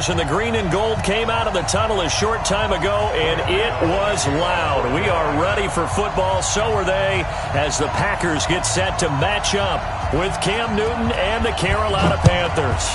Panthers and the green and gold came out of the tunnel a short time ago, and it was loud. We are ready for football. So are they, as the Packers get set to match up with Cam Newton and the Carolina Panthers.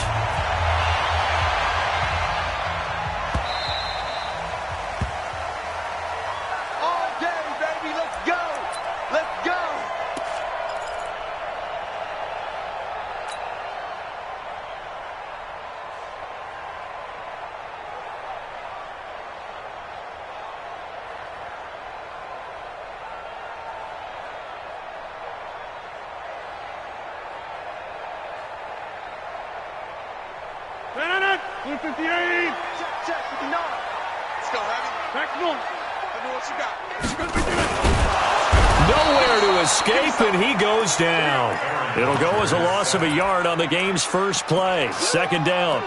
Nowhere to escape, and he goes down. It'll go as a loss of a yard on the game's first play. Second down.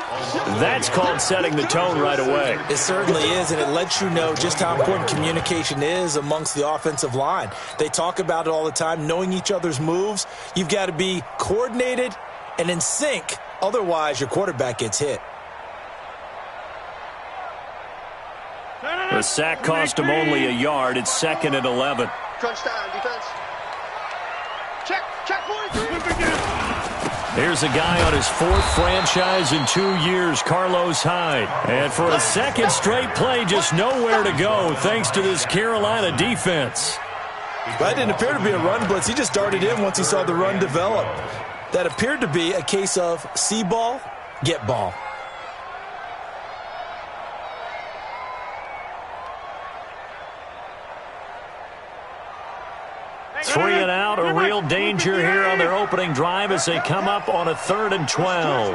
That's called setting the tone right away. It certainly is, and it lets you know just how important communication is amongst the offensive line. They talk about it all the time, knowing each other's moves. You've got to be coordinated and in sync. Otherwise, your quarterback gets hit. The sack cost him only a yard. It's 2nd and 11. Crunch time, defense. Check, 43. Here's a guy on his 4th franchise in 2 years, Carlos Hyde. And for a second straight play, just nowhere to go thanks to this Carolina defense. That didn't appear to be a run blitz. He just darted in once he saw the run develop. That appeared to be a case of see ball, get ball. Three and out, a real danger here on their opening drive as they come up on a 3rd and 12.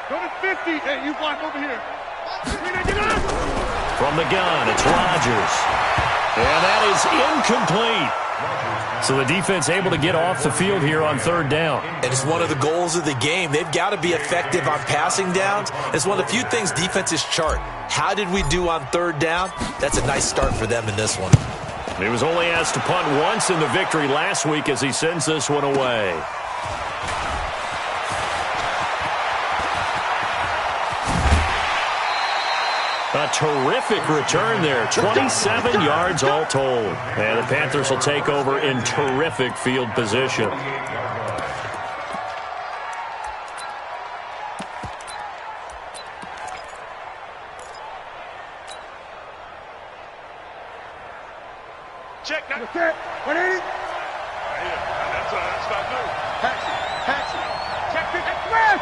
Go to 50. Hey, you block over here. From the gun, it's Rodgers. And that is incomplete. So the defense able to get off the field here on 3rd down. And it's one of the goals of the game. They've got to be effective on passing downs. It's one of the few things defenses chart. How did we do on 3rd down? That's a nice start for them in this one. He was only asked to punt once in the victory last week as he sends this one away. A terrific return there. 27 yards all told. And the Panthers will take over in terrific field position. Check. That's it. 180. That's not good. Pass. Check it. Express.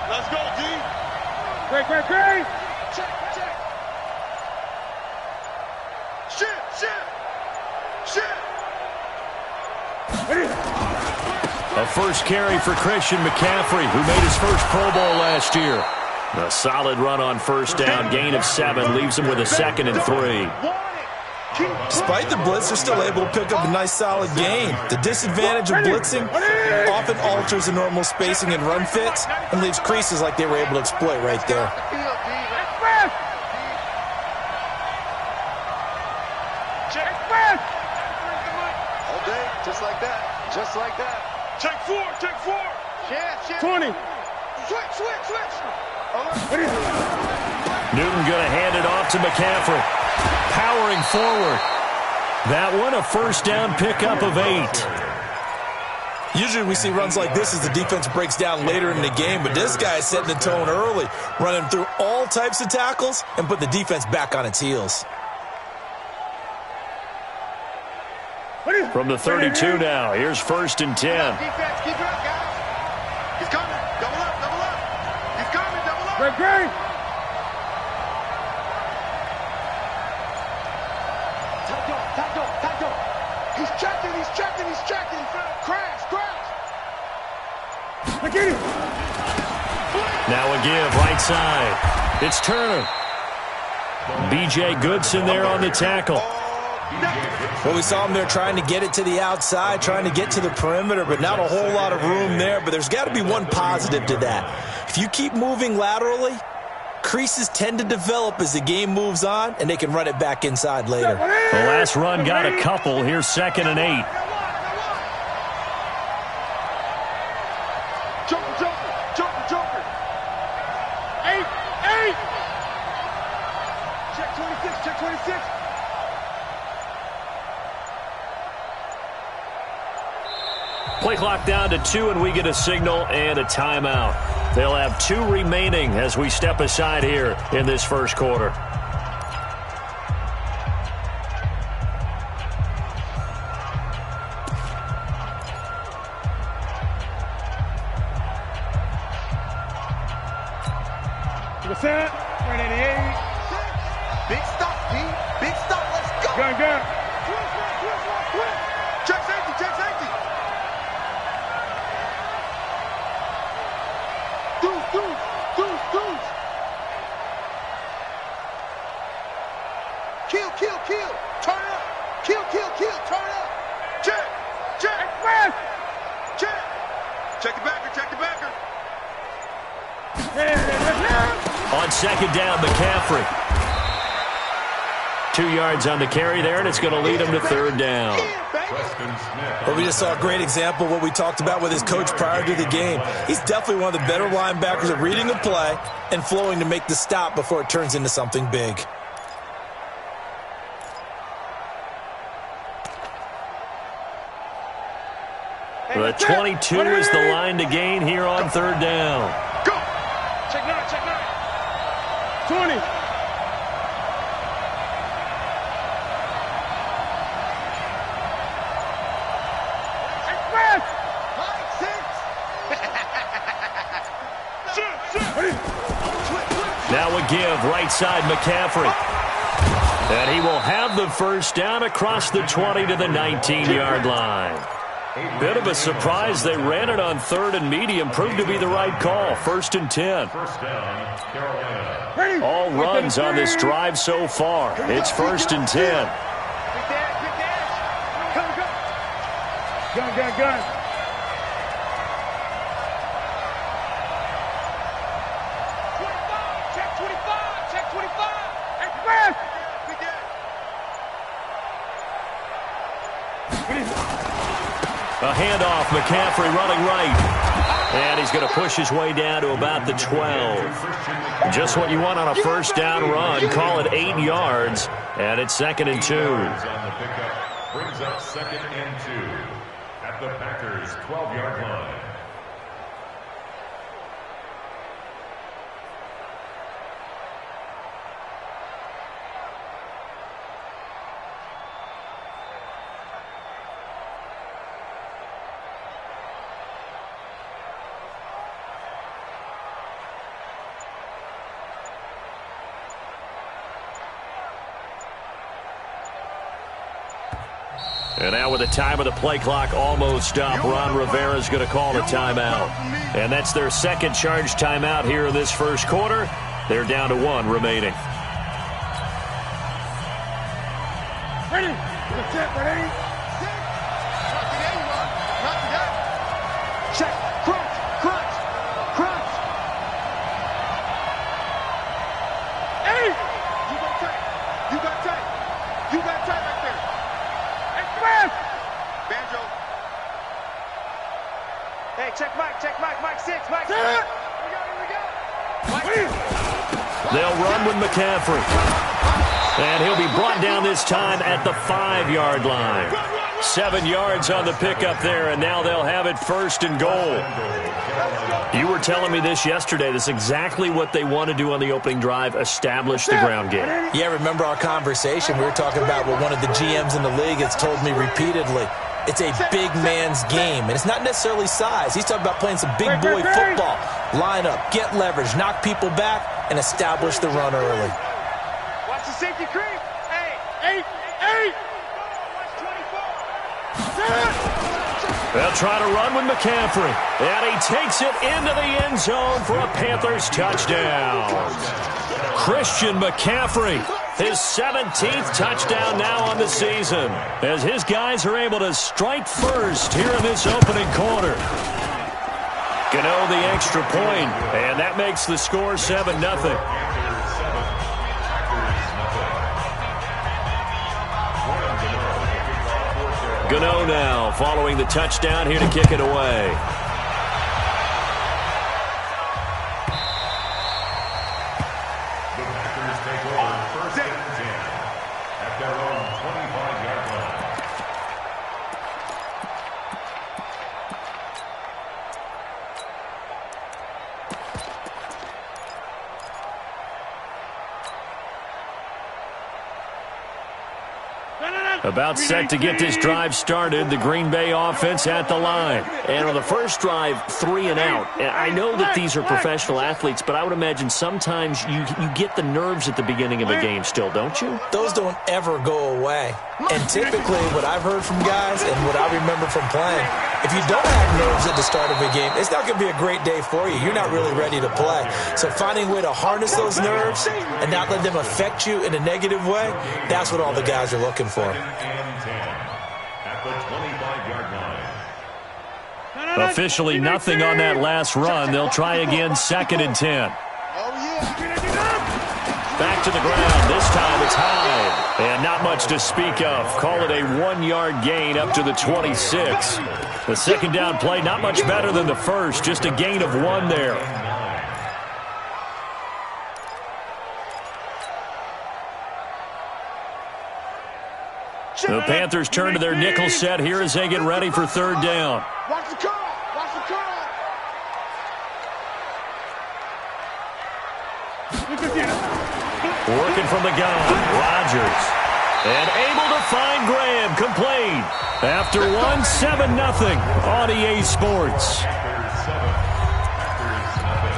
Let's go, D. Great. Check. Shit. A first carry for Christian McCaffrey, who made his first Pro Bowl last year. A solid run on 1st down, gain of 7, leaves him with a 2nd and 3. Despite the blitz, they're still able to pick up a nice solid gain. The disadvantage of blitzing often alters the normal spacing and run fits and leaves creases like they were able to exploit right there. All day, just like that. Check 4. Chance. 20. Switch. Newton going to hand it off to McCaffrey. Powering forward. That one a 1st down pickup of 8. Usually we see runs like this as the defense breaks down later in the game, but this guy is setting the tone early, running through all types of tackles and put the defense back on its heels. From the 32 now, here's 1st and 10. Defense, keep it up, guys. He's coming. Double up. He's coming, double up. Great. Tight door. He's checking. Crash. Now a give, right side. It's Turner. B.J. Goodson there on the tackle. Well, we saw him there trying to get it to the outside, trying to get to the perimeter, but not a whole lot of room there. But there's got to be one positive to that. If you keep moving laterally, Creases tend to develop as the game moves on, and they can run it back inside later. The last run got a couple. Here's 2nd and 8. Joker. 8. Check 26. Play clock down to 2, and we get a signal and a timeout. They'll have 2 remaining as we step aside here in this first quarter. Set. 188. Big stop, D. Big stop. Let's go. Gun. Check safety. Deuce. Kill. Turn up. Kill. Turn up. Check. Express. Check the backer. On 2nd down, McCaffrey. 2 yards on the carry there, and it's going to lead him to 3rd down. Well, we just saw a great example of what we talked about with his coach prior to the game. He's definitely one of the better linebackers at reading the play and flowing to make the stop before it turns into something big. The 22 is the line to gain here on 3rd down. Go. Check 9. 20. Now a give, right side McCaffrey. And he will have the first down across the 20 to the 19-yard line. Bit of a surprise. They ran it on 3rd and medium. Proved to be the right call. 1st and 10. All runs on this drive so far. It's 1st and 10. Gun. Check 25. Express. A handoff, McCaffrey running right. And he's going to push his way down to about the 12. Just what you want on a first down run. Call it 8 yards. And it's 2nd and 2. Brings up 2nd and 2 at the Packers' 12-yard line. And now with the time of the play clock almost up, Ron Rivera is going to call a timeout. And that's their 2nd charge timeout here in this first quarter. They're down to 1 remaining. Ready. Check. Crunch. Hey. You got tight right there. Express. Banjo. Hey, check Mike, 6, Mike. Set. Here we go. They'll run with McCaffrey. And he'll be brought down this time at the 5-yard line. 7 yards on the pickup there, and now they'll have it 1st and goal. You were telling me this yesterday. This is exactly what they want to do on the opening drive, establish the ground game. Yeah, remember our conversation? We were talking about what one of the GMs in the league has told me repeatedly. It's a big man's game, and it's not necessarily size. He's talking about playing some big boy football. Line up, get leverage, knock people back, and establish the run early. Watch the safety creep. Hey. 8. They'll try to run with McCaffrey. And he takes it into the end zone for a Panthers touchdown. Christian McCaffrey, his 17th touchdown now on the season, as his guys are able to strike first here in this opening quarter. Gano the extra point, and that makes the score 7-0. Gano now following the touchdown here to kick it away. The Packers take over first and 10 at their own 25-yard line. About set to get this drive started, the Green Bay offense at the line. And on the first drive, 3 and out. And I know that these are professional athletes, but I would imagine sometimes you get the nerves at the beginning of a game still, don't you? Those don't ever go away. And typically what I've heard from guys and what I remember from playing, if you don't have nerves at the start of a game, it's not going to be a great day for you. You're not really ready to play. So finding a way to harness those nerves and not let them affect you in a negative way, that's what all the guys are looking for. And 10 at the 25-yard line. Officially nothing on that last run. They'll try again, second and 10. Back to the ground. This time it's high. And not much to speak of. Call it a 1-yard gain up to the 26. The second down play, not much better than the first. Just a gain of 1 there. The Panthers turn to their nickel set here as they get ready for third down. Watch the call. Watch the call. Working from the gun, Rodgers. And able to find Graham, complete. After 7-0 on EA Sports. Packers 7, Packers nothing.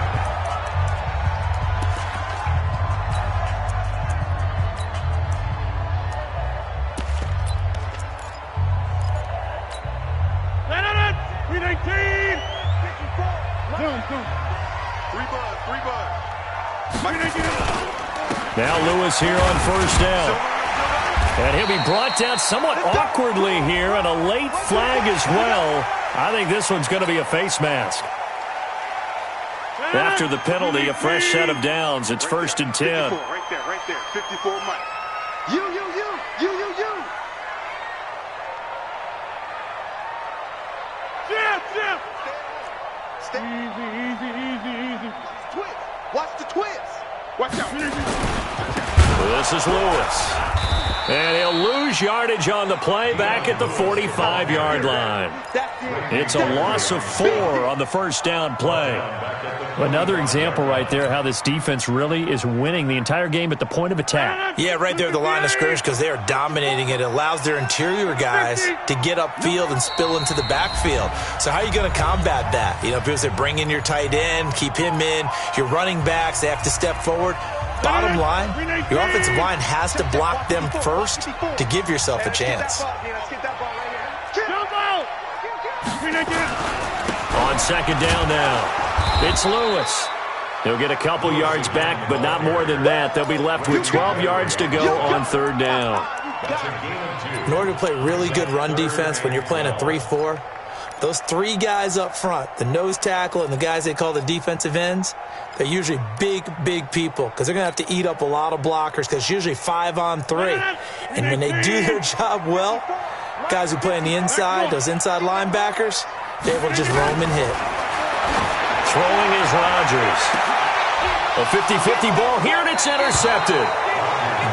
Now Lewis here on first down. And he'll be brought down somewhat awkwardly here, and a late flag as well. I think this one's going to be a face mask. After the penalty, a fresh set of downs. It's first and 10. Right there. 54 Mike. You. Jim. Stay. Easy. Watch the twist. Watch out. This is Lewis. And he'll lose yardage on the play back at the 45-yard line. It's a loss of 4 on the first down play. Another example right there how this defense really is winning the entire game at the point of attack. Yeah, right there at the line of scrimmage because they are dominating it. It allows their interior guys to get upfield and spill into the backfield. So how are you going to combat that? You know, people say bring in your tight end, keep him in. Your running backs, they have to step forward. Bottom line, your offensive line has to block them first to give yourself a chance. On second down now, it's Lewis. He'll get a couple yards back, but not more than that. They'll be left with 12 yards to go on third down. In order to play really good run defense when you're playing a 3-4, those 3 guys up front, the nose tackle and the guys they call the defensive ends, they're usually big people because they're going to have to eat up a lot of blockers because it's usually 5 on 3. And when they do their job well, guys who play on the inside, those inside linebackers, they're able to just roam and hit. Throwing is Rodgers. A 50-50 ball here, and it's intercepted.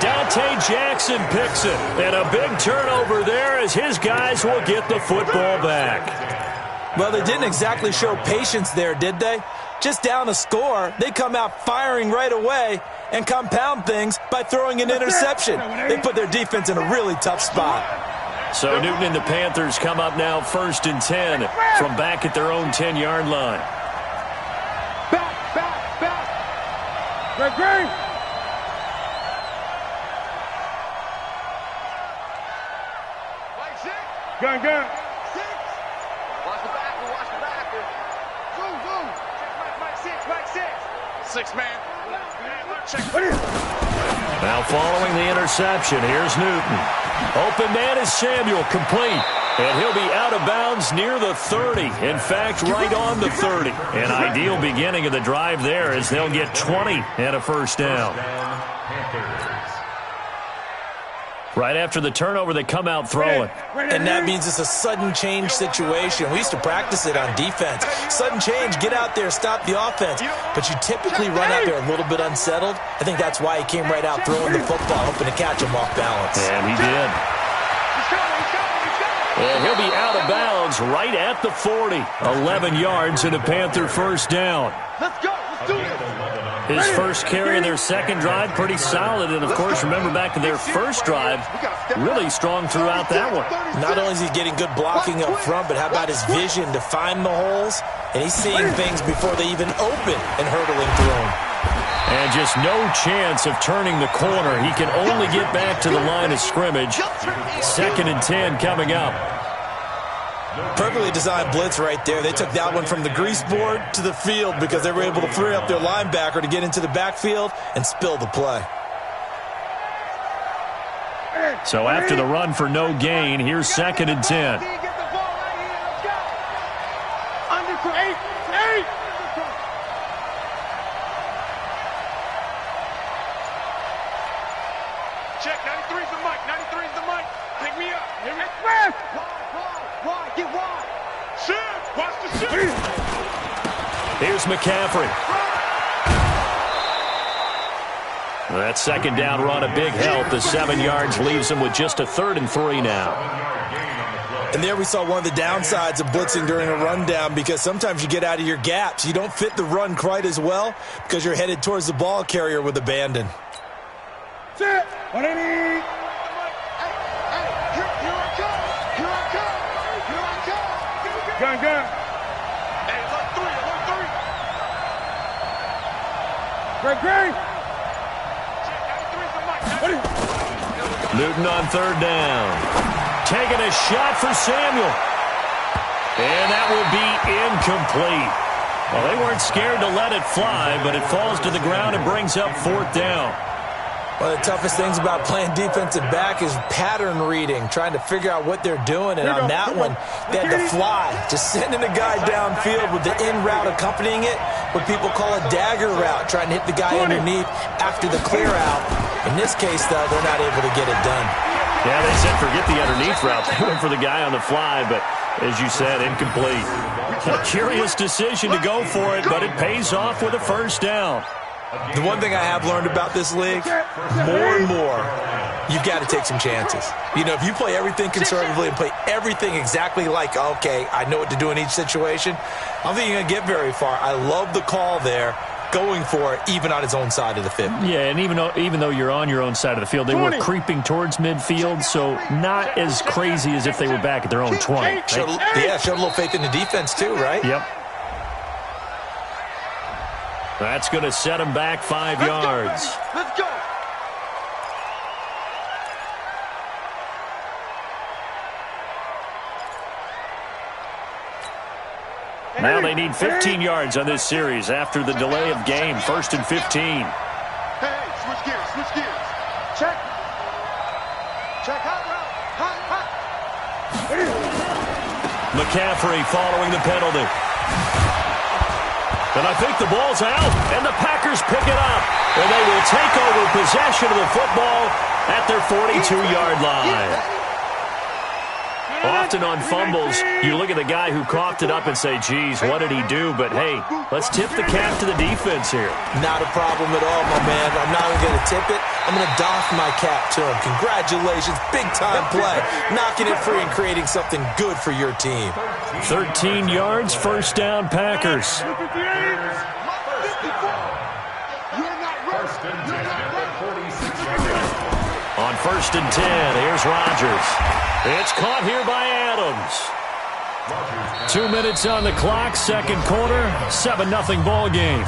Dante Jackson picks it. And a big turnover there as his guys will get the football back. Well, they didn't exactly show patience there, did they? Just down a score, they come out firing right away and compound things by throwing an interception. They put their defense in a really tough spot. So Newton and the Panthers come up now first and 10 from back at their own 10-yard line. Back. Great. Gun. Watch the backer. Go. Mike, 6. 6 man. Now following the interception, here's Newton. Open man is Samuel, complete. And he'll be out of bounds near the 30. In fact, right on the 30. An ideal beginning of the drive there as they'll get 20 and a first down. Right after the turnover, they come out throwing. And that means it's a sudden change situation. We used to practice it on defense. Sudden change, get out there, stop the offense. But you typically run out there a little bit unsettled. I think that's why he came right out throwing the football, hoping to catch him off balance. And he did. And he'll be out of bounds right at the 40. 11 yards and a Panther first down. Let's go. Let's do it. His first carry of their second drive, pretty solid. And, of course, remember back to their first drive, really strong throughout that one. Not only is he getting good blocking up front, but how about his vision to find the holes? And he's seeing things before they even open and hurtling through them. And just no chance of turning the corner. He can only get back to the line of scrimmage. 2nd and 10 coming up. Perfectly designed blitz right there. They took that one from the grease board to the field because they were able to free up their linebacker to get into the backfield and spill the play. So after the run for no gain, here's 2nd and 10. Check, 93's the mic, 93's the mic. Pick me up. Wide, get wide. Shoot, watch the shoot. Here's McCaffrey. That second down run, a big help. The 7 yards leaves him with just a 3rd and 3 now. And there we saw one of the downsides of blitzing during a rundown because sometimes you get out of your gaps. You don't fit the run quite as well because you're headed towards the ball carrier with abandon. Sit. 180. Gun. Hey, alert 3. Great. Check, 93's the mic. Newton on 3rd down. Taking a shot for Samuel. And that will be incomplete. Well, they weren't scared to let it fly, but it falls to the ground and brings up 4th down. One of the toughest things about playing defensive back is pattern reading, trying to figure out what they're doing. And on that one, they had to fly, just sending a guy downfield with the in route accompanying it, what people call a dagger route, trying to hit the guy underneath after the clear out. In this case, though, they're not able to get it done. Yeah, they said forget the underneath route. They went for the guy on the fly, but as you said, incomplete. A curious decision to go for it, but it pays off with a 1st down. The one thing I have learned about this league, more and more, you've got to take some chances. You know, if you play everything conservatively and play everything exactly like, okay, I know what to do in each situation, I don't think you're going to get very far. I love the call there, going for it, even on his own side of the field. Yeah, and even though you're on your own side of the field, they were creeping towards midfield, so not as crazy as if they were back at their own 20. Right? Showed a little faith in the defense too, right? Yep. That's going to set him back 5 yards. Let's go. Now they need 15 yards on this series after the delay of game. 1st and 15. Hey, switch gears. Check. Hot route. Hot. McCaffrey following the penalty. And I think the ball's out, and the Packers pick it up. And they will take over possession of the football at their 42-yard line. Often on fumbles, you look at the guy who coughed it up and say, geez, what did he do? But, hey, let's tip the cap to the defense here. Not a problem at all, my man. I'm not even going to tip it. I'm going to doff my cap to him. Congratulations. Big-time play. Knocking it free and creating something good for your team. 13 yards, 1st down, Packers. On 1st and 10, here's Rodgers. It's caught here by Adams. 2 minutes on the clock, 2nd quarter, 7-0 ball game.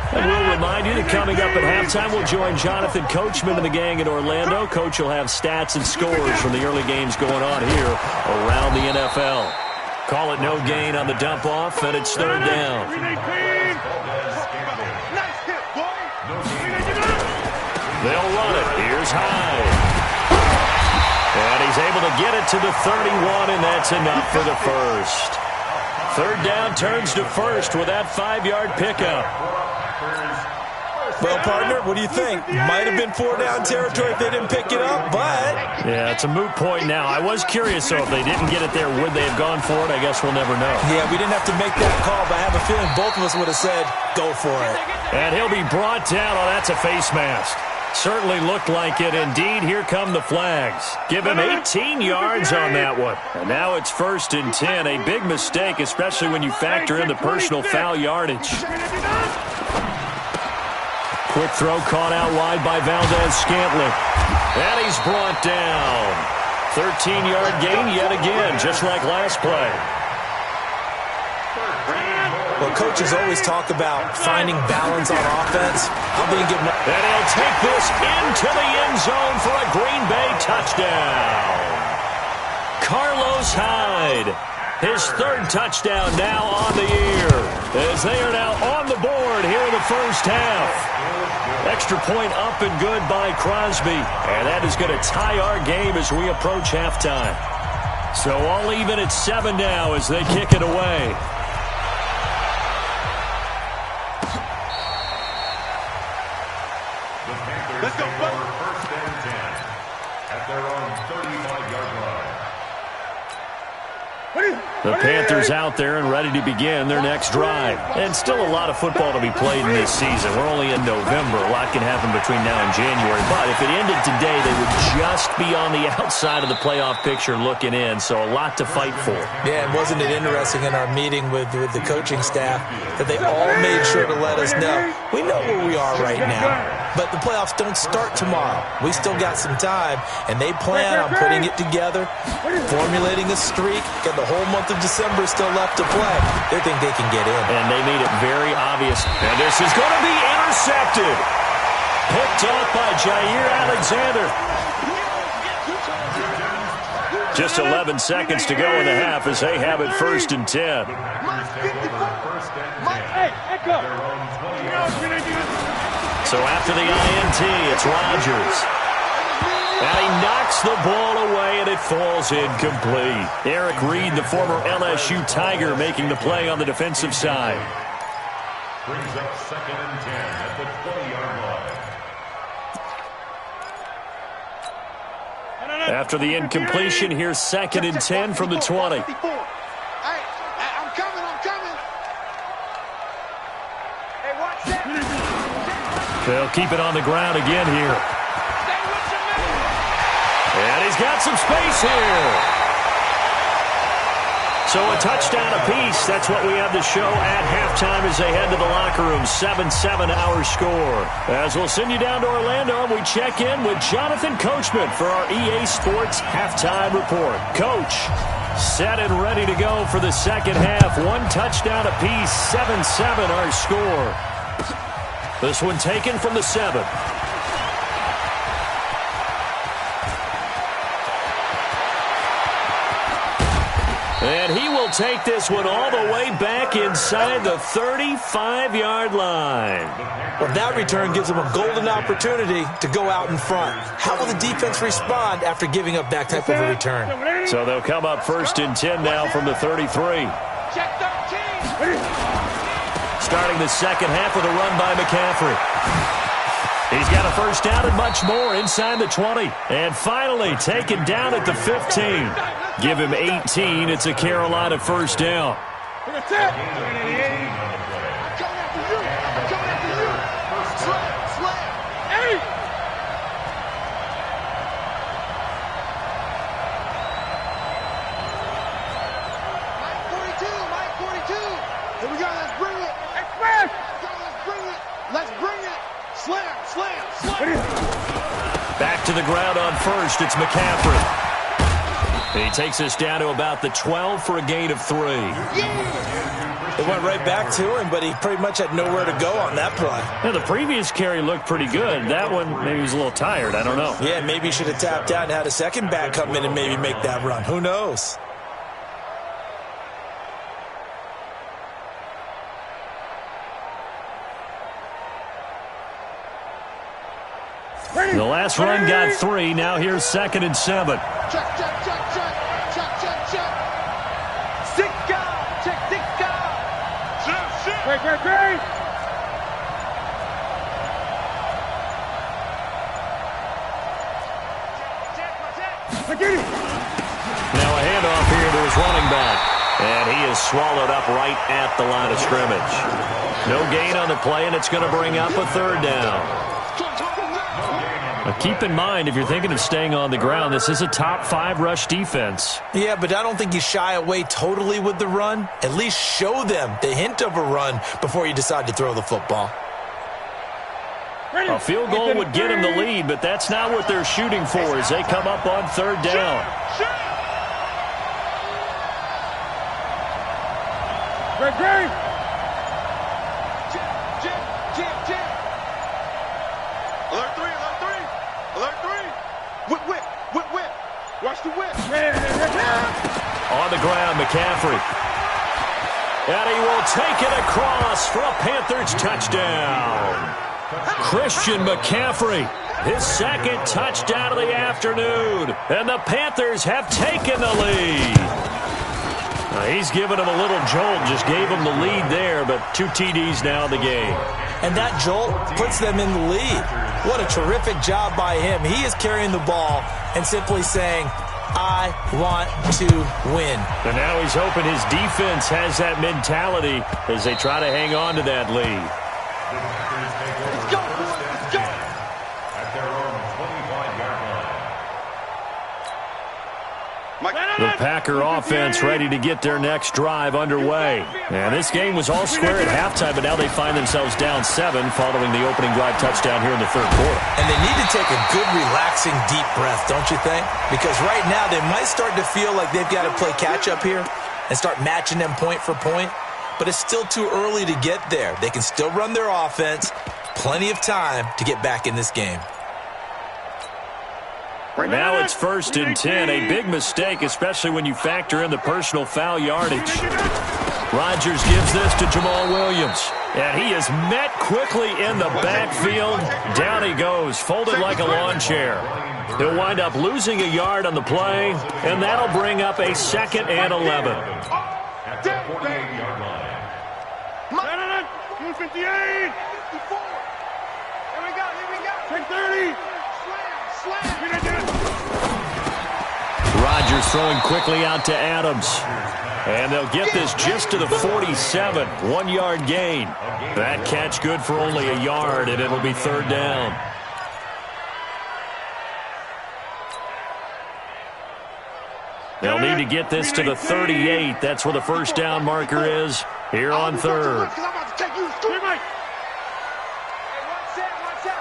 And we'll remind you that coming up at halftime, we'll join Jonathan Coachman and the gang in Orlando. Coach will have stats and scores from the early games going on here around the NFL. Call it no gain on the dump off, and it's 3rd down. They'll run it. Here's Hyde. And he's able to get it to the 31, and that's enough for the 1st. 3rd down turns to 1st with that 5-yard pickup. Well, partner, what do you think? Might have been 4-down territory if they didn't pick it up, but... Yeah, it's a moot point now. I was curious, so if they didn't get it there, would they have gone for it? I guess we'll never know. Yeah, we didn't have to make that call, but I have a feeling both of us would have said, go for it. And he'll be brought down. Oh, that's a face mask. Certainly looked like it. Indeed, here come the flags. Give him 18 yards on that one. And now it's 1st and 10. A big mistake, especially when you factor in the personal foul yardage. Quick throw caught out wide by Valdez-Scantling. And he's brought down. 13-yard gain yet again, just like last play. Well, coaches always talk about finding balance on offense. I'm going to give him... And he'll take this into the end zone for a Green Bay touchdown. Carlos Hyde, his 3rd touchdown now on the year, as they are now on the board here in the first half. Extra point up and good by Crosby, and that is going to tie our game as we approach halftime. So all even at 7 now as they kick it away. Let's go, buddy. 1st and 10 at their own 35-yard line. The Panthers out there and ready to begin their next drive. And still a lot of football to be played in this season. We're only in November. A lot can happen between now and January. But if it ended today, they would just be on the outside of the playoff picture looking in. So a lot to fight for. Yeah, and wasn't it interesting in our meeting with the coaching staff that they all made sure to let us know, we know where we are right now, but the playoffs don't start tomorrow. We still got some time, and they plan on putting it together, formulating a streak, got the whole month of December still left to play. They think they can get in. And they made it very obvious. And this is going to be intercepted. Picked off by Jair Alexander. Just 11 seconds to go in the half as they have it 1st and 10. So after the INT, it's Rodgers. And he knocks the ball away, and it falls incomplete. Eric Reed, the former LSU Tiger, making the play on the defensive side. Brings up 2nd and 10 at the 20-yard line. After the incompletion, here's 2nd and 10 from the 20. Hey, I'm coming. Hey, watch that. They'll keep it on the ground again here. And he's got some space here. So a touchdown apiece. That's what we have to show at halftime as they head to the locker room. 7-7 our score. As we'll send you down to Orlando, we check in with Jonathan Coachman for our EA Sports Halftime Report. Coach, set and ready to go for the second half. 1 touchdown apiece. 7-7 our score. This one taken from the 7. And he will take this one all the way back inside the 35-yard line. Well, that return gives them a golden opportunity to go out in front. How will the defense respond after giving up that type of a return? So they'll come up 1st and 10 now from the 33. Check 13. Starting the second half with a run by McCaffrey. He's got a 1st down and much more inside the 20. And finally taken down at the 15. Give him 18. It's a Carolina 1st down. Back to the ground on 1st. It's McCaffrey. He takes us down to about the 12 for a gain of 3. It went right back to him, but he pretty much had nowhere to go on that play. Now, the previous carry looked pretty good. That one, maybe he was a little tired. I don't know. Yeah, maybe he should have tapped out and had a second back come in and maybe make that run. Who knows? The last run got 3. Now here's 2nd and 7. Check. Six guys. Check. Great. Now a handoff here to his running back. And he is swallowed up right at the line of scrimmage. No gain on the play, and it's going to bring up a third down. Now keep in mind, if you're thinking of staying on the ground, this is a top 5 rush defense. Yeah, but I don't think you shy away totally with the run. At least show them the hint of a run before you decide to throw the football. A field goal would get him the lead, but that's not what they're shooting for as they come up on third down. Great. Alert 3. Whip. Watch the whip. On the ground, McCaffrey. And he will take it across for a Panthers touchdown. Christian McCaffrey, his second touchdown of the afternoon. And the Panthers have taken the lead. He's given him a little jolt, just gave him the lead there, but 2 TDs now in the game. And that jolt puts them in the lead. What a terrific job by him. He is carrying the ball and simply saying, I want to win. And now he's hoping his defense has that mentality as they try to hang on to that lead. Let's go. At their own 25-yard line. The Packer offense ready to get their next drive underway. And this game was all square at halftime, but now they find themselves down 7 following the opening drive touchdown here in the third quarter. And they need to take a good, relaxing, deep breath, don't you think? Because right now they might start to feel like they've got to play catch-up here and start matching them point for point. But it's still too early to get there. They can still run their offense. Plenty of time to get back in this game. Now it's 1st and 10. A big mistake, especially when you factor in the personal foul yardage. Rodgers gives this to Jamal Williams. And he is met quickly in the backfield. Down he goes, folded like a lawn chair. He'll wind up losing a yard on the play, and that'll bring up a 2nd and 11. At the 48-yard line. 258. 54. Here we go. 1030. Slam. Rodgers throwing quickly out to Adams. And they'll get this just to the 47. 1-yard gain. That catch good for only a yard, and it'll be third down. They'll need to get this to the 38. That's where the first down marker is here on third.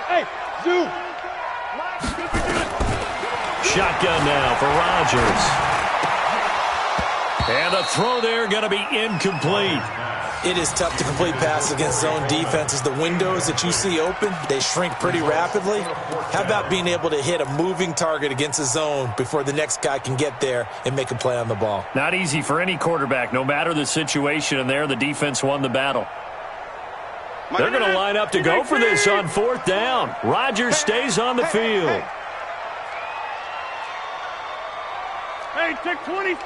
Hey, Zoo. Shotgun now for Rodgers. And the throw there going to be incomplete. It is tough to complete passes against zone defenses. The windows that you see open, they shrink pretty rapidly. How about being able to hit a moving target against a zone before the next guy can get there and make a play on the ball? Not easy for any quarterback, no matter the situation, and there the defense won the battle. They're going to line up to go for this on 4th down. Rodgers stays on the field. Hey, take 26.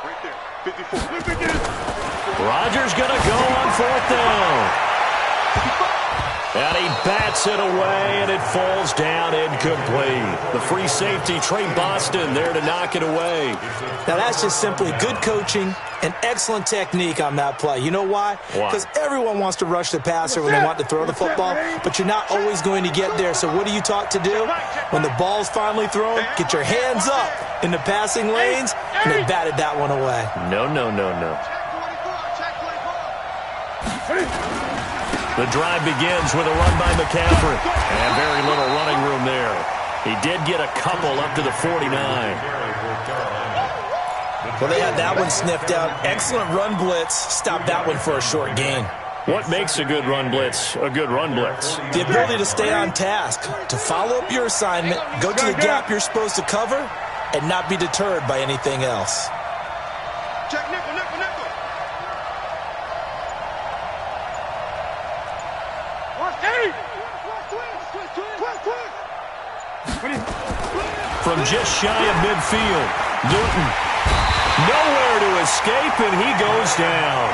Right there. 54. Rodgers going to go on 4th down. And he bats it away, and it falls down incomplete. The free safety, Trey Boston, there to knock it away. Now, that's just simply good coaching and excellent technique on that play. You know why? Because everyone wants to rush the passer when they want to throw the football, but you're not always going to get there. So what are you taught to do? When the ball's finally thrown, get your hands up in the passing lanes, and they batted that one away. No. The drive begins with a run by McCaffrey. And very little running room there. He did get a couple up to the 49. Well, they had that one sniffed out. Excellent run blitz. Stopped that one for a short gain. What makes a good run blitz a good run blitz? The ability to stay on task, to follow up your assignment, go to the gap you're supposed to cover, and not be deterred by anything else. Check nickel. From just shy of midfield, Newton nowhere to escape, and he goes down.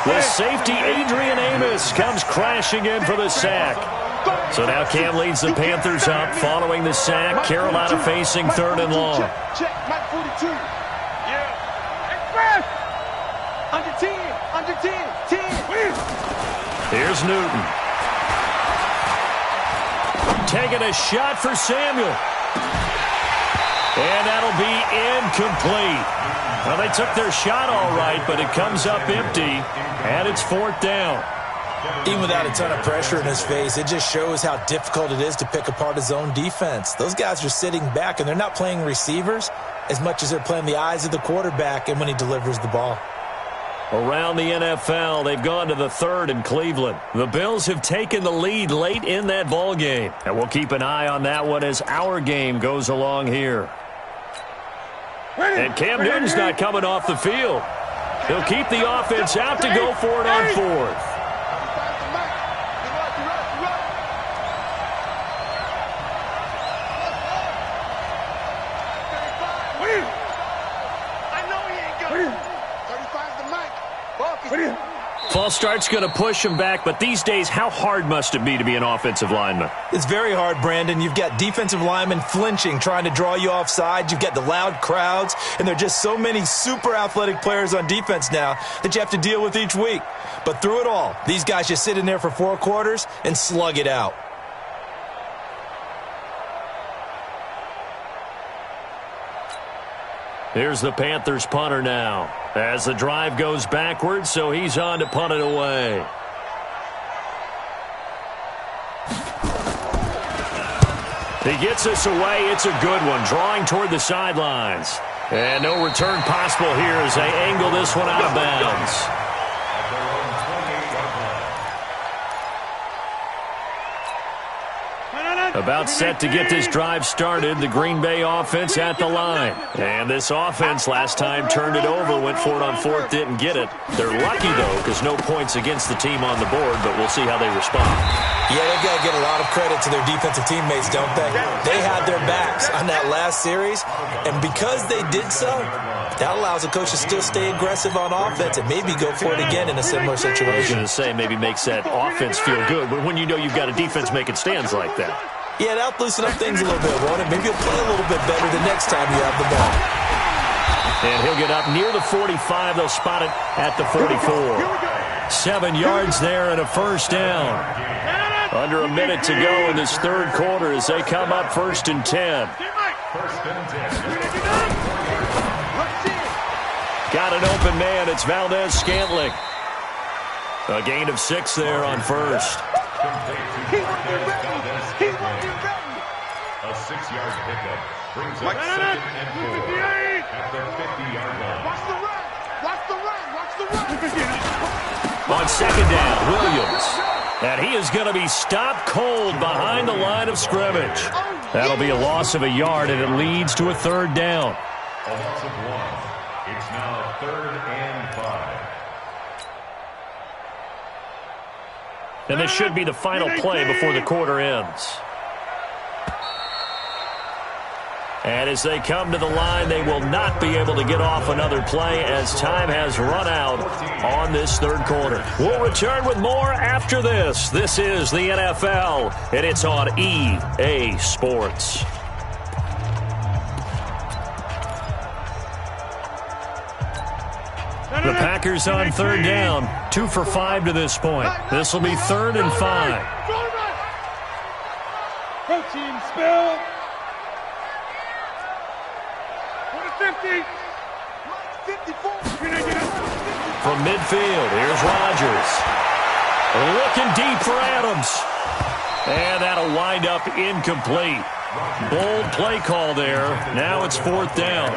The safety, Adrian Amos, comes crashing in for the sack. So now Cam leads the Panthers up following the sack. Carolina facing 3rd and long. Check, Mike 42. Yeah. Express. Under 10, under 10, 10. Here's Newton. Taking a shot for Samuel. And that'll be incomplete. Well, they took their shot all right, but it comes up empty, and it's 4th down. Even without a ton of pressure in his face, it just shows how difficult it is to pick apart his own defense. Those guys are sitting back, and they're not playing receivers as much as they're playing the eyes of the quarterback and when he delivers the ball. Around the NFL, they've gone to the 3rd in Cleveland. The Bills have taken the lead late in that ball game, and we'll keep an eye on that one as our game goes along here. And Cam Newton's not coming off the field. He'll keep the offense out to go for it on 4th. False start's going to push him back, but these days, how hard must it be to be an offensive lineman? It's very hard, Brandon. You've got defensive linemen flinching, trying to draw you offside. You've got the loud crowds, and there are just so many super athletic players on defense now that you have to deal with each week. But through it all, these guys just sit in there for 4 quarters and slug it out. Here's the Panthers punter now as the drive goes backwards, so he's on to punt it away. He gets this away. It's a good one, drawing toward the sidelines. And no return possible here as they angle this one out of bounds. About set to get this drive started, the Green Bay offense at the line. And this offense last time turned it over, went for it on 4th, didn't get it. They're lucky, though, because no points against the team on the board, but we'll see how they respond. Yeah, they've got to get a lot of credit to their defensive teammates, don't they? They had their backs on that last series, and because they did so, that allows the coach to still stay aggressive on offense and maybe go for it again in a similar situation. I was going to say maybe makes that offense feel good, but when you know you've got a defense making stands like that. Yeah, that'll loosen up things a little bit, won't it? Maybe you'll play a little bit better the next time you have the ball. And he'll get up near the 45. They'll spot it at the 44. 7 yards there and a 1st down. Under a minute to go in this 3rd quarter as they come up 1st and 10. Got an open man. It's Valdez-Scantling. A gain of 6 there on 1st. A 6-yard pickup brings up 2nd and 4 at the 50-yard line. Watch the run! Watch the run! Watch the run! On 2nd down, Williams. And he is going to be stopped cold behind the line of scrimmage. That'll be a loss of a yard, and it leads to a 3rd down. A loss of 1. It's now 3rd and 5. And this should be the final play before the quarter ends. And as they come to the line, they will not be able to get off another play as time has run out on this 3rd quarter. We'll return with more after this. This is the NFL, and it's on EA Sports. The Packers on 3rd down, 2 for 5 to this point. This will be 3rd and 5. Protein spill. 50. 54. From midfield, here's Rodgers. Looking deep for Adams. And that'll wind up incomplete. Bold play call there. Now it's 4th down.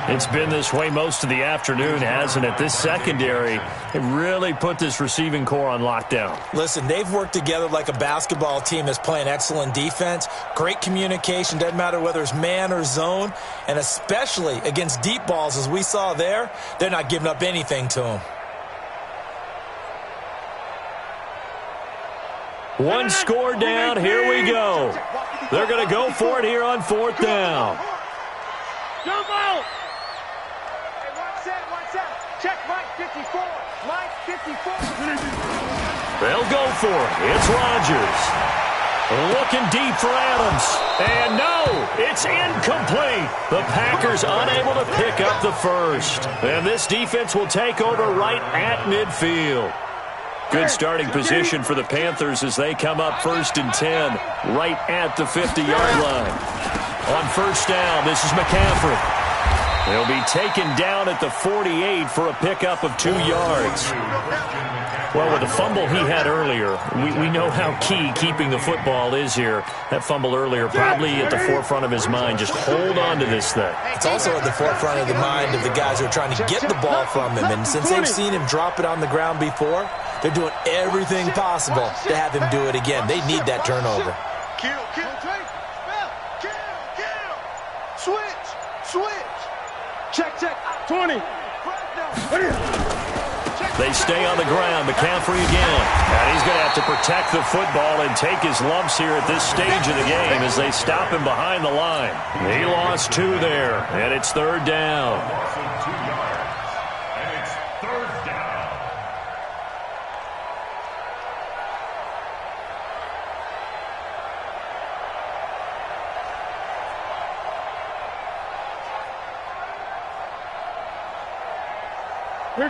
It's been this way most of the afternoon, hasn't it? This secondary, it really put this receiving core on lockdown. Listen, they've worked together like a basketball team that's playing excellent defense. Great communication, doesn't matter whether it's man or zone. And especially against deep balls, as we saw there, they're not giving up anything to them. One score down, here we go. They're going to go for it here on 4th down. Jump out. Hey, watch that. Check Mike 54. Mike 54. They'll go for it. It's Rodgers. Looking deep for Adams. And no, it's incomplete. The Packers unable to pick up the first. And this defense will take over right at midfield. Good starting position for the Panthers as they come up 1st and 10 right at the 50-yard line. On first down, this is McCaffrey. He'll be taken down at the 48 for a pickup of 2 yards. Well, with the fumble he had earlier, we know how key keeping the football is here. That fumble earlier probably at the forefront of his mind. Just hold on to this thing. It's also at the forefront of the mind of the guys who are trying to get the ball from him. And since they've seen him drop it on the ground before, they're doing everything possible to have him do it again. They need that turnover. Kill. Switch. Check. 20. They stay on the ground. McCaffrey again. And he's going to have to protect the football and take his lumps here at this stage of the game as they stop him behind the line. He lost 2 there, and it's 3rd down. Loss of 2 yards. And it's 3rd down.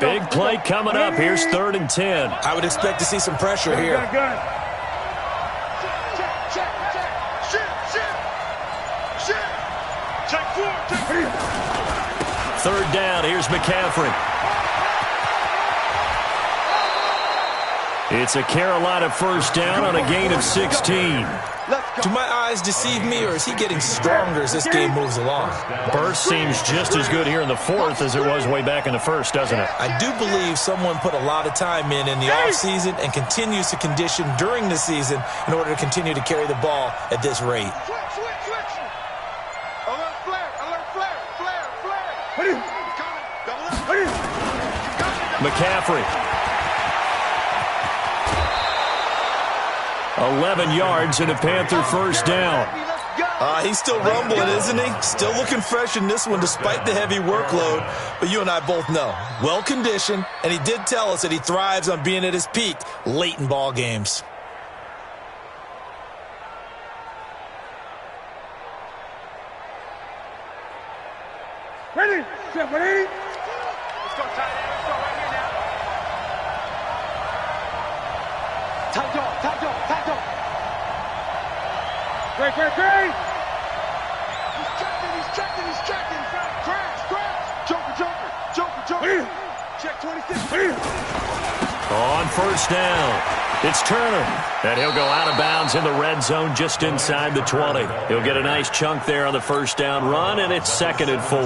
Big play coming up. Here's 3rd and 10. I would expect to see some pressure here. Check. Check 4. 3rd down. Here's McCaffrey. It's a Carolina first down on a gain of 16. Do my eyes deceive me, or is he getting stronger as this game moves along? Burst seems just as good here in the 4th as it was way back in the 1st, doesn't it? I do believe someone put a lot of time in the offseason and continues to condition during the season in order to continue to carry the ball at this rate. Switch. Alert flare. He's coming. Double up. McCaffrey. 11 yards and a Panther first down. He's still rumbling, isn't he? Still looking fresh in this one despite the heavy workload. But you and I both know, well-conditioned, and he did tell us that he thrives on being at his peak late in ball games. Ready? Set, ready? Let's go, tight end. Let's go right here now. Tight dog. Great. He's checking. Crash. Joker. Check 26. On first down, it's Turner. And he'll go out of bounds in the red zone just inside the 20. He'll get a nice chunk there on the first down run, and it's 2nd and 4.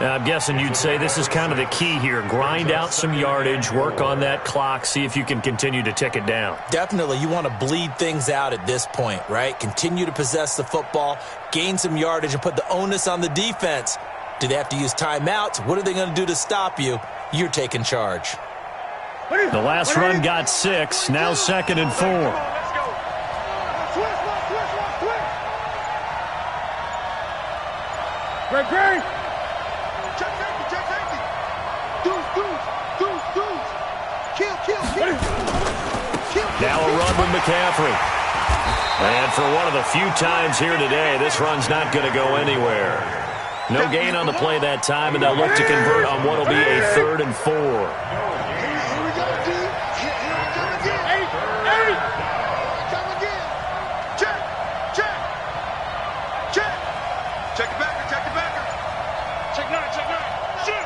Now, I'm guessing you'd say this is kind of the key here. Grind out some yardage, work on that clock, see if you can continue to tick it down. Definitely, you want to bleed things out at this point, right? Continue to possess the football, gain some yardage, and put the onus on the defense. Do they have to use timeouts? What are they going to do to stop you? You're taking charge. The last run got 6, now 2nd and 4. Let's go. Great. Check safety. Deuce. Kill. Now a run with McCaffrey. And for one of the few times here today, this run's not going to go anywhere. No gain on the play that time, and they'll look to convert on what will be a 3rd and 4. Here we go, D. Here we come again. Come again. Check. Check it backer. Check 9. Shoot.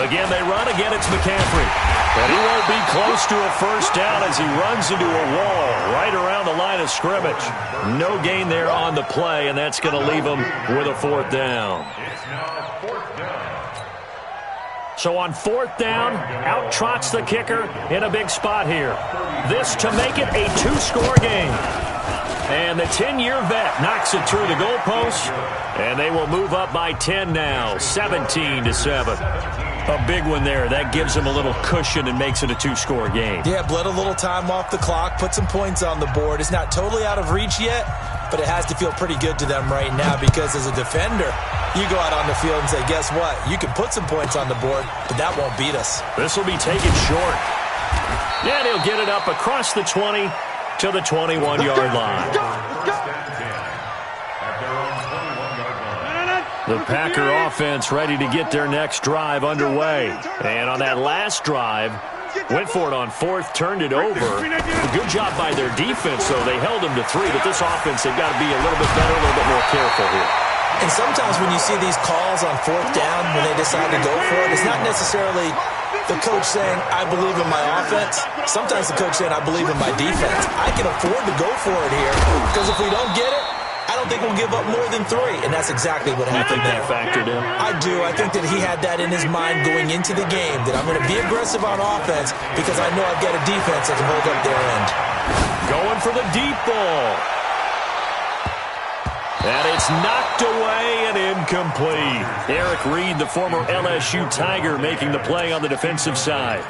Again, they run. Again, it's McCaffrey. And he won't be close to a first down as he runs into a wall right around the line of scrimmage. No gain there on the play, and that's going to leave him with a 4th down. It's now 4th down. So on 4th down, out trots the kicker in a big spot here. This to make it a 2-score game. And the 10-year vet knocks it through the goalpost, and they will move up by 10 now, 17-7. A big one there. That gives them a little cushion and makes it a 2-score game. Yeah, bled a little time off the clock, put some points on the board. It's not totally out of reach yet, but it has to feel pretty good to them right now because as a defender, you go out on the field and say, guess what? You can put some points on the board, but that won't beat us. This will be taken short. And he'll get it up across the 20 to the 21-yard line. The Packer offense ready to get their next drive underway. And on that last drive, went for it on fourth, turned it over. Good job by their defense, though. They held them to 3, but this offense, they've got to be a little bit better, a little bit more careful here. And sometimes when you see these calls on fourth down, when they decide to go for it, it's not necessarily the coach saying, I believe in my offense. Sometimes the coach saying, I believe in my defense. I can afford to go for it here, because if we don't get it, I don't think we'll give up more than 3, and that's exactly what happened there. You think that factored in? I do. I think that he had that in his mind going into the game, that I'm going to be aggressive on offense because I know I've got a defense that can hold up their end. Going for the deep ball. And it's knocked away and incomplete. Eric Reed, the former LSU Tiger, making the play on the defensive side.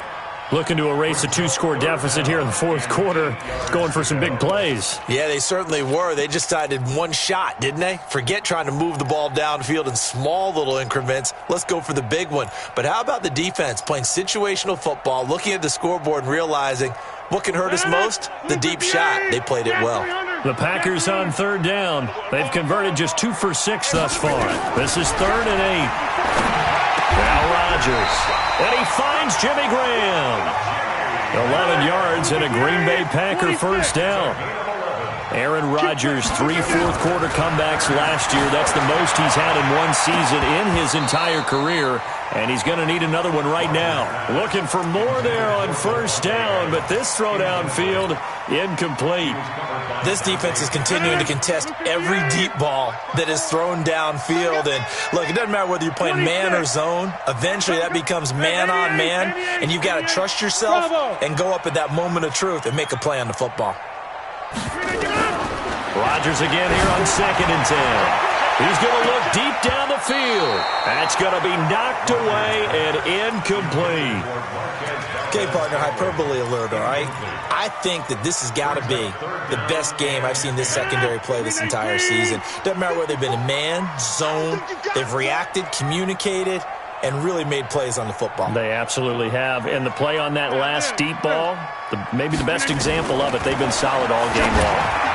Looking to erase a 2-score deficit here in the fourth quarter, going for some big plays. Yeah, they certainly were. They just decided one shot, didn't they? Forget trying to move the ball downfield in small little increments. Let's go for the big one. But how about the defense playing situational football, looking at the scoreboard and realizing what can hurt us most? The deep shot. They played it well. The Packers on third down. They've converted just 2 for 6 thus far. This is 3rd and 8. Now Rodgers. And he finds Jimmy Graham. 11 yards and a Green Bay Packer first down. Aaron Rodgers, 3 fourth-quarter comebacks last year. That's the most he's had in one season in his entire career. And he's going to need another one right now. Looking for more there on first down, but this throw downfield, incomplete. This defense is continuing to contest every deep ball that is thrown downfield. And, look, it doesn't matter whether you're playing man or zone. Eventually, that becomes man-on-man, and you've got to trust yourself and go up at that moment of truth and make a play on the football. Rodgers again here on 2nd and 10. He's going to look deep down the field. That's going to be knocked away and incomplete. Okay, partner, hyperbole alert, all right? I think that this has got to be the best game I've seen this secondary play this entire season. Doesn't matter whether they've been in man, zone, they've reacted, communicated, and really made plays on the football. They absolutely have. And the play on that last deep ball, maybe the best example of it, they've been solid all game long.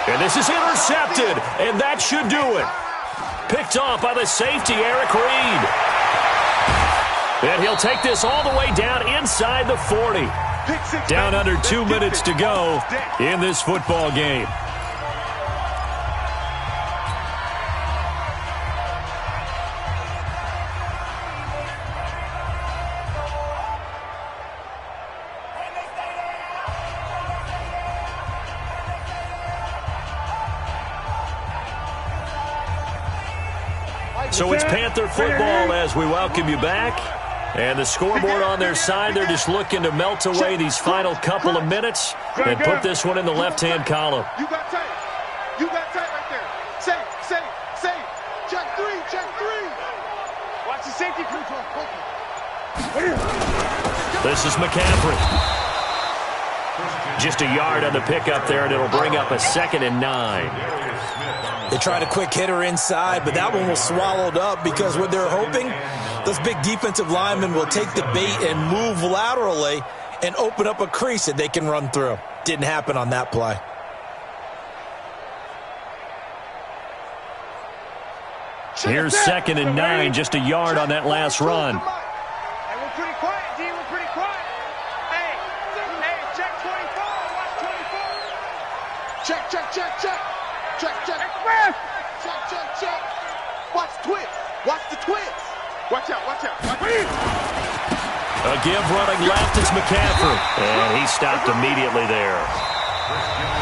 And this is intercepted, and that should do it. Picked off by the safety, Eric Reed. And he'll take this all the way down inside the 40. Down under 2 minutes to go in this football game. So it's Panther football as we welcome you back. And the scoreboard on their side, they're just looking to melt away these final couple of minutes and put this one in the left-hand column. You got tight. You got tight right there. Safe. Check 3. Watch the safety crew. This is McCaffrey. Just a yard on the pickup there, and it'll bring up a 2nd and 9. They tried a quick hitter inside, but that one was swallowed up because what they're hoping, those big defensive linemen will take the bait and move laterally and open up a crease that they can run through. Didn't happen on that play. Here's 2nd and 9, just a yard on that last run. Hey, we're pretty quiet, D. We're pretty quiet. Hey, check 24. Watch 24. Check. Check. Watch the twist. Watch out. A give running left, it's McCaffrey. And he stopped immediately there.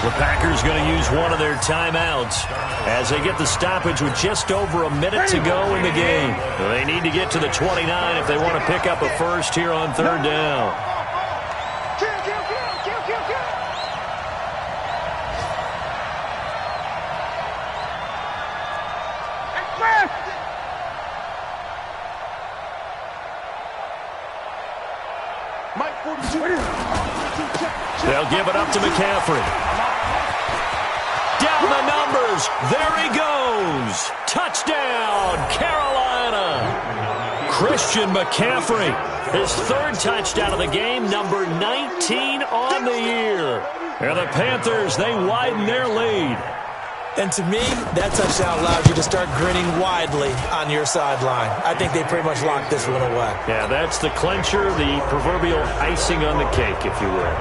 The Packers going to use one of their timeouts as they get the stoppage with just over a minute to go in the game. They need to get to the 29 if they want to pick up a first here on 3rd down. Kill. Mike 42. They'll give it up to McCaffrey. Down the numbers. There he goes. Touchdown, Carolina. Christian McCaffrey, his third touchdown of the game, number 19 on the year. And the Panthers, they widen their lead. And to me, that touchdown allows you to start grinning widely on your sideline. I think they pretty much locked this one away. Yeah, that's the clincher, the proverbial icing on the cake, if you will.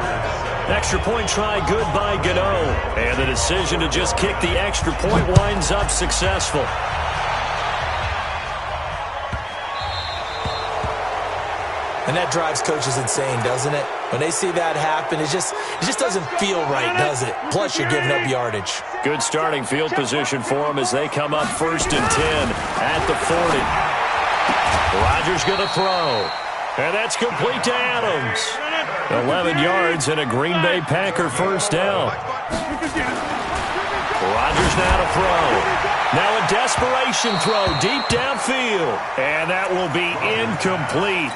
Extra point try good by Gano. And the decision to just kick the extra point winds up successful. And that drives coaches insane, doesn't it? When they see that happen, it just doesn't feel right, does it? Plus, you're giving up yardage. Good starting field position for them as they come up 1st and 10 at the 40. Rodgers going to throw. And that's complete to Adams. 11 yards and a Green Bay Packer first down. Rodgers now to throw. Now a desperation throw deep downfield. And that will be incomplete.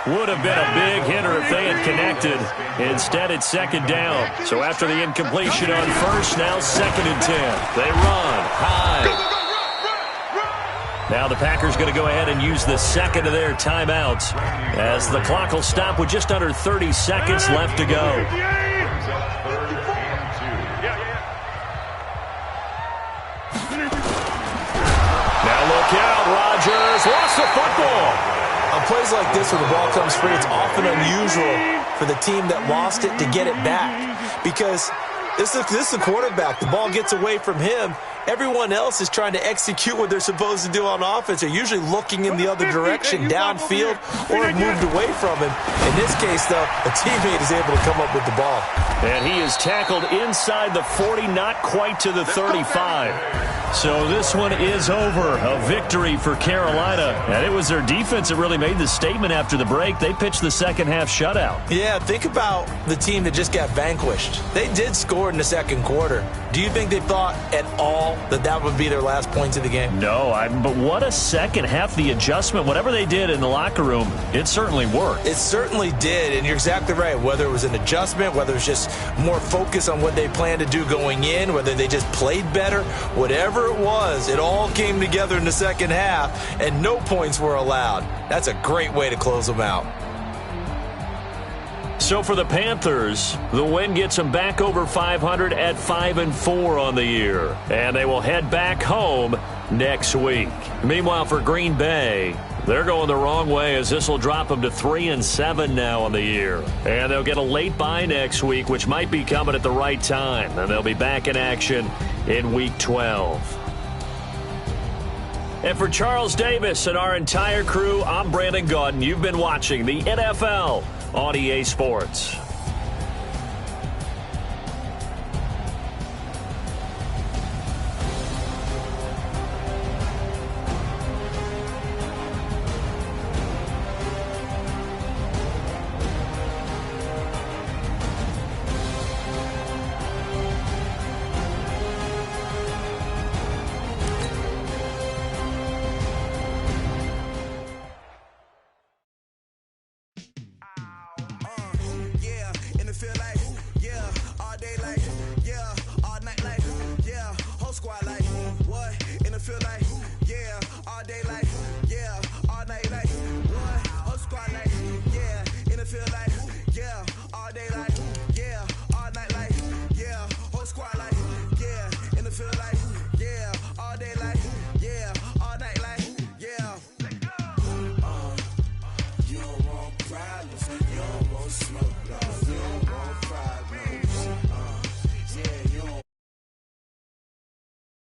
Would have been a big hitter if they had connected. Instead, it's 2nd down. So after the incompletion on 1st, now 2nd and 10. They run high. Now the Packers going to go ahead and use the second of their timeouts as the clock will stop with just under 30 seconds left to go. Now look out, Rodgers lost the football. On plays like this, when the ball comes free, it's often unusual for the team that lost it to get it back. Because this is the quarterback. The ball gets away from him. Everyone else is trying to execute what they're supposed to do on offense. They're usually looking in the other direction, downfield, or have moved away from him. In this case, though, a teammate is able to come up with the ball. And he is tackled inside the 40, not quite to the 35. So this one is over. A victory for Carolina. And it was their defense that really made the statement after the break. They pitched the second half shutout. Yeah, think about the team that just got vanquished. They did score in the second quarter. Do you think they thought at all that would be their last points of the game? No, but what a second half. The adjustment, whatever they did in the locker room, it certainly worked. It certainly did, and you're exactly right. Whether it was an adjustment, whether it was just more focus on what they planned to do going in, whether they just played better, whatever it was, it all came together in the second half, and no points were allowed. That's a great way to close them out. So for the Panthers, the win gets them back over 500 at 5-4 on the year. And they will head back home next week. Meanwhile, for Green Bay, they're going the wrong way as this will drop them to 3-7 now on the year. And they'll get a late bye next week, which might be coming at the right time. And they'll be back in action in Week 12. And for Charles Davis and our entire crew, I'm Brandon Gaudin. You've been watching the NFL on EA Sports.